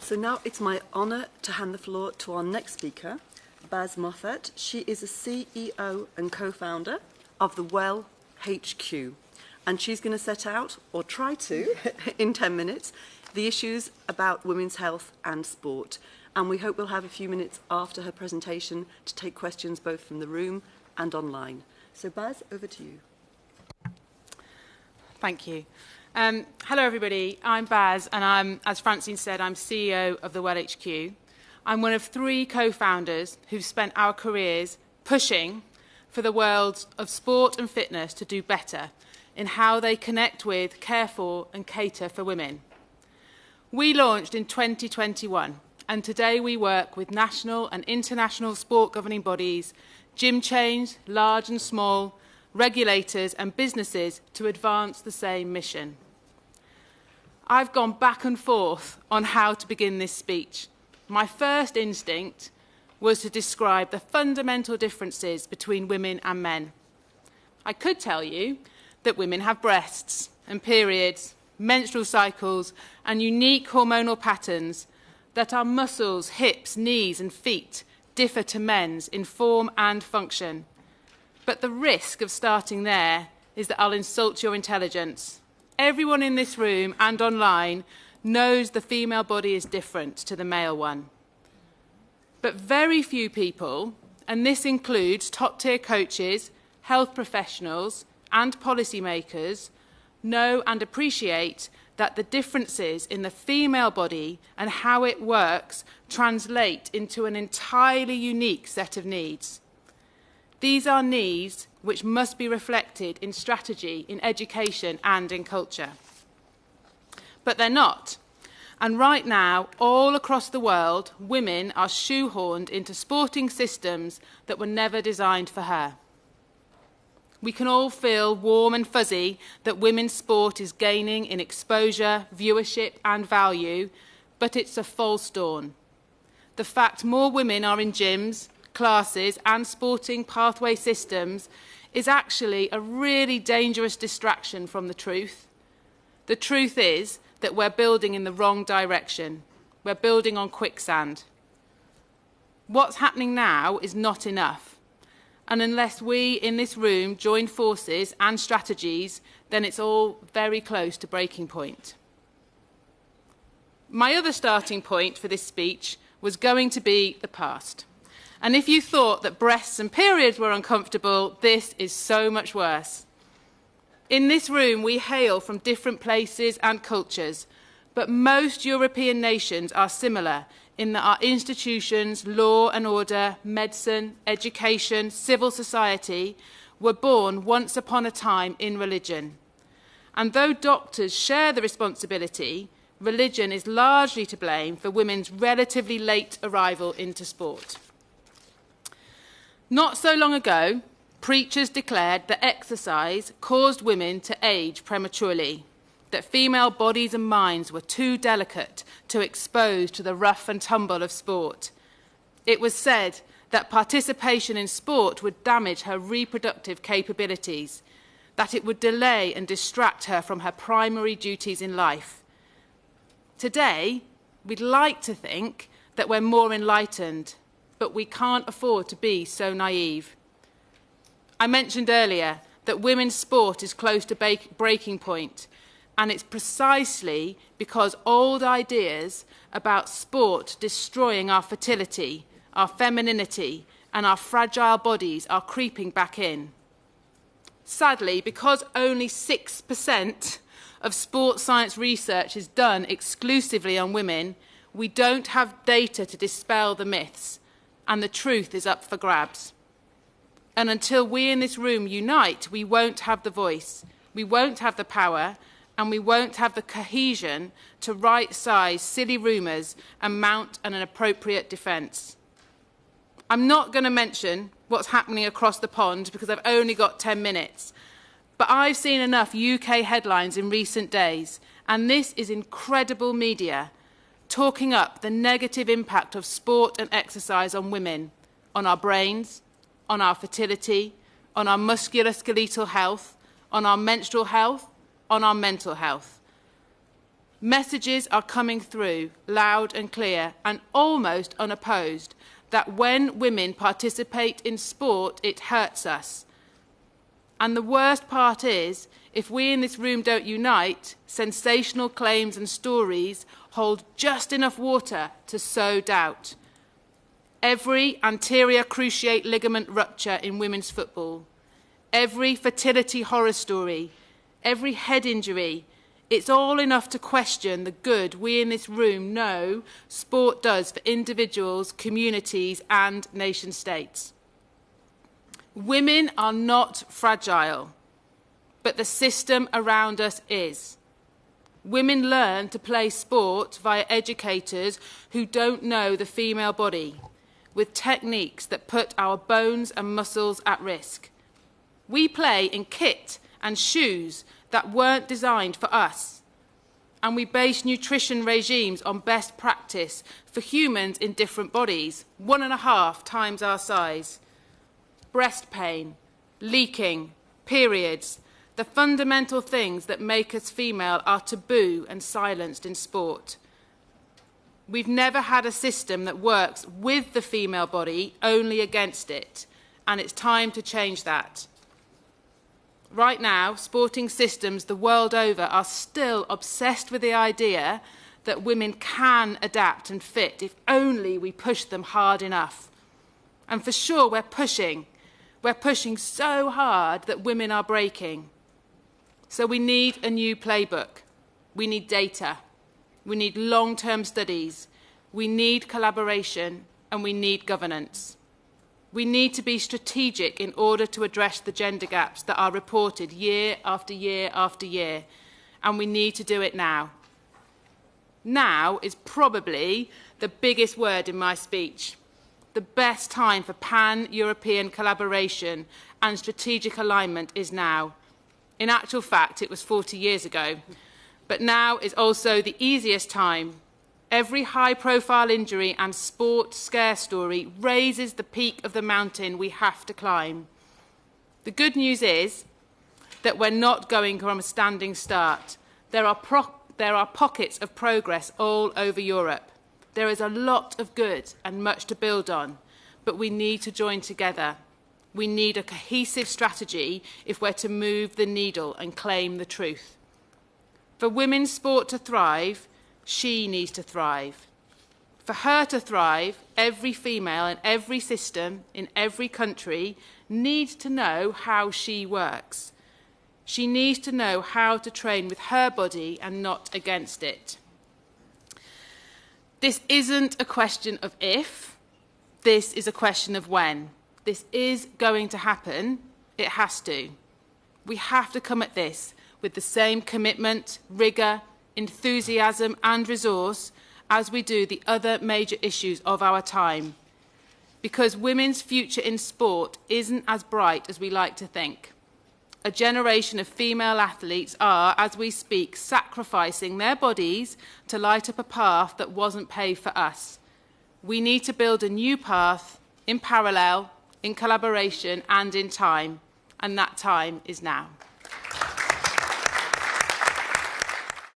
So now it's my honour to hand the floor to our next speaker, Baz Moffat. She is a CEO and co-founder of the Well HQ. And she's going to set out, or try to, in 10 minutes, the issues about women's health and sport. And we hope we'll have a few minutes after her presentation to take questions both from the room and online. So Baz, over to you. Thank you. Hello everybody, I'm Baz and as Francine said, I'm CEO of the Well HQ. I'm one of 3 co-founders who've spent our careers pushing for the world of sport and fitness to do better in how they connect with, care for and cater for women. We launched in 2021 and today we work with national and international sport governing bodies, gym chains, large and small, regulators and businesses to advance the same mission. I've gone back and forth on how to begin this speech. My first instinct was to describe the fundamental differences between women and men. I could tell you that women have breasts and periods, menstrual cycles and unique hormonal patterns, that our muscles, hips, knees and feet differ to men's in form and function. But the risk of starting there is that I'll insult your intelligence. Everyone in this room and online knows the female body is different to the male one. But very few people, and this includes top-tier coaches, health professionals and policymakers, know and appreciate that the differences in the female body and how it works translate into an entirely unique set of needs. These are needs which must be reflected in strategy, in education and in culture. But they're not. And right now, all across the world, women are shoehorned into sporting systems that were never designed for her. We can all feel warm and fuzzy that women's sport is gaining in exposure, viewership and value, but it's a false dawn. The fact more women are in gyms, classes and sporting pathway systems is actually a really dangerous distraction from the truth. The truth is that we're building in the wrong direction. We're building on quicksand. What's happening now is not enough. And unless we in this room join forces and strategies, then it's all very close to breaking point. My other starting point for this speech was going to be the past. And if you thought that breasts and periods were uncomfortable, this is so much worse. In this room, we hail from different places and cultures, but most European nations are similar in that our institutions, law and order, medicine, education, civil society were born once upon a time in religion. And though doctors share the responsibility, religion is largely to blame for women's relatively late arrival into sport. Not so long ago, preachers declared that exercise caused women to age prematurely, that female bodies and minds were too delicate to expose to the rough and tumble of sport. It was said that participation in sport would damage her reproductive capabilities, that it would delay and distract her from her primary duties in life. Today, we'd like to think that we're more enlightened, but we can't afford to be so naive. I mentioned earlier that women's sport is close to breaking point, and it's precisely because old ideas about sport destroying our fertility, our femininity, and our fragile bodies are creeping back in. Sadly, because only 6% of sports science research is done exclusively on women, we don't have data to dispel the myths, and the truth is up for grabs. And until we in this room unite, we won't have the voice, we won't have the power, and we won't have the cohesion to right-size silly rumours and mount an appropriate defence. I'm not going to mention what's happening across the pond because I've only got 10 minutes, but I've seen enough UK headlines in recent days, and this is incredible media, talking up the negative impact of sport and exercise on women, on our brains, on our fertility, on our musculoskeletal health, on our menstrual health, on our mental health. Messages are coming through loud and clear and almost unopposed that when women participate in sport, it hurts us. And the worst part is, if we in this room don't unite, sensational claims and stories hold just enough water to sow doubt. Every anterior cruciate ligament rupture in women's football, every fertility horror story, every head injury, it's all enough to question the good we in this room know sport does for individuals, communities and nation states. Women are not fragile, but the system around us is. Women learn to play sport via educators who don't know the female body, with techniques that put our bones and muscles at risk. We play in kit and shoes that weren't designed for us. And we base nutrition regimes on best practice for humans in different bodies, 1.5 times our size. Breast pain, leaking, periods, the fundamental things that make us female are taboo and silenced in sport. We've never had a system that works with the female body, only against it, and it's time to change that. Right now, sporting systems the world over are still obsessed with the idea that women can adapt and fit if only we push them hard enough. And for sure, we're pushing. We're pushing so hard that women are breaking. So we need a new playbook. We need data. We need long-term studies. We need collaboration, and we need governance. We need to be strategic in order to address the gender gaps that are reported year after year after year, and we need to do it now. Now is probably the biggest word in my speech. The best time for pan-European collaboration and strategic alignment is now. In actual fact, it was 40 years ago. But now is also the easiest time. Every high-profile injury and sport scare story raises the peak of the mountain we have to climb. The good news is that we're not going from a standing start. There are pockets of progress all over Europe. There is a lot of good and much to build on, but we need to join together. We need a cohesive strategy if we're to move the needle and claim the truth. For women's sport to thrive, she needs to thrive. For her to thrive, every female in every system, in every country, needs to know how she works. She needs to know how to train with her body and not against it. This isn't a question of if, this is a question of when. This is going to happen, it has to. We have to come at this with the same commitment, rigour, enthusiasm and resource as we do the other major issues of our time. Because women's future in sport isn't as bright as we like to think. A generation of female athletes are, as we speak, sacrificing their bodies to light up a path that wasn't paved for us. We need to build a new path in parallel, in collaboration and in time, and that time is now.